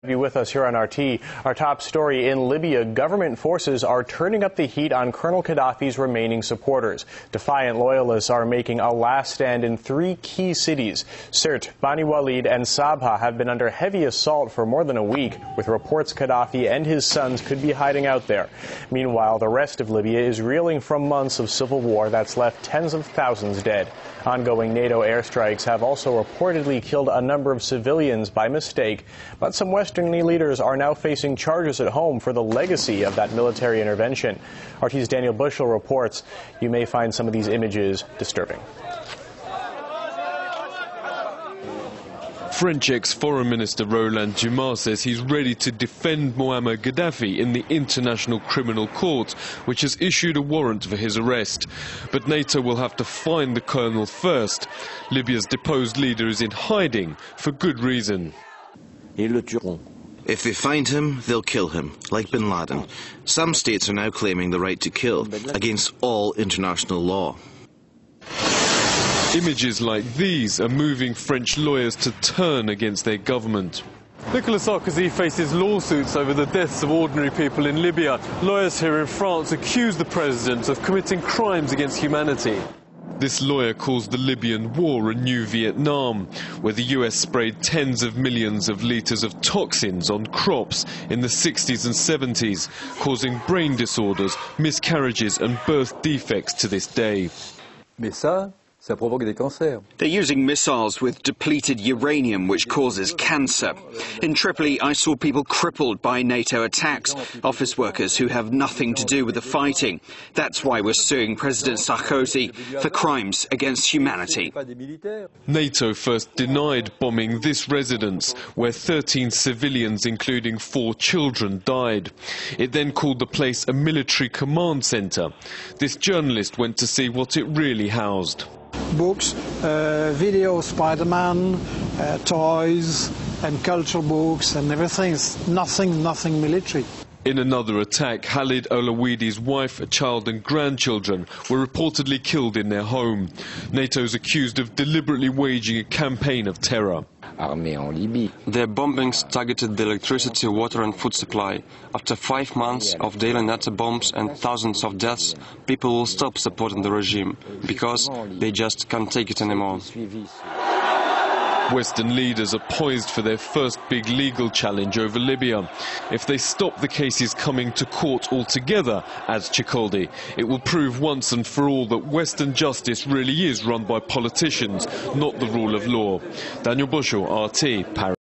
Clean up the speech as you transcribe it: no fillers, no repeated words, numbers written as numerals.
Be with us here on RT. Our top story in Libya, government forces are turning up the heat on Colonel Gaddafi's remaining supporters. Defiant loyalists are making a last stand in three key cities. Sirte, Bani Walid and Sabha have been under heavy assault for more than a week, with reports Gaddafi and his sons could be hiding out there. Meanwhile, the rest of Libya is reeling from months of civil war that's left tens of thousands dead. Ongoing NATO airstrikes have also reportedly killed a number of civilians by mistake, but some Western leaders are now facing charges at home for the legacy of that military intervention. RT's Daniel Bushell reports you may find some of these images disturbing. French ex-Foreign Minister Roland Dumas says he's ready to defend Muammar Gaddafi in the International Criminal Court, which has issued a warrant for his arrest. But NATO will have to find the colonel first. Libya's deposed leader is in hiding for good reason. If they find him, they'll kill him, like bin Laden. Some states are now claiming the right to kill, against all international law. Images like these are moving French lawyers to turn against their government. Nicolas Sarkozy faces lawsuits over the deaths of ordinary people in Libya. Lawyers here in France accuse the president of committing crimes against humanity. This lawyer calls the Libyan war a new Vietnam, where the US sprayed tens of millions of litres of toxins on crops in the 60s and 70s, causing brain disorders, miscarriages and birth defects to this day. They're using missiles with depleted uranium, which causes cancer. In Tripoli, I saw people crippled by NATO attacks, office workers who have nothing to do with the fighting. That's why we're suing President Sarkozy for crimes against humanity. NATO first denied bombing this residence, where 13 civilians, including 4 children, died. It then called the place a military command centre. This journalist went to see what it really housed. Books, video Spider-Man, toys and cultural books and everything. Nothing military. In another attack, Khalid Olawidi's wife, a child and grandchildren were reportedly killed in their home. NATO's accused of deliberately waging a campaign of terror. Their bombings targeted the electricity, water and food supply. After 5 months of daily NATO bombs and thousands of deaths, people will stop supporting the regime because they just can't take it anymore. Western leaders are poised for their first big legal challenge over Libya. If they stop the cases coming to court altogether, adds Cicoldi, it will prove once and for all that Western justice really is run by politicians, not the rule of law. Daniel Bushell, RT, Paris.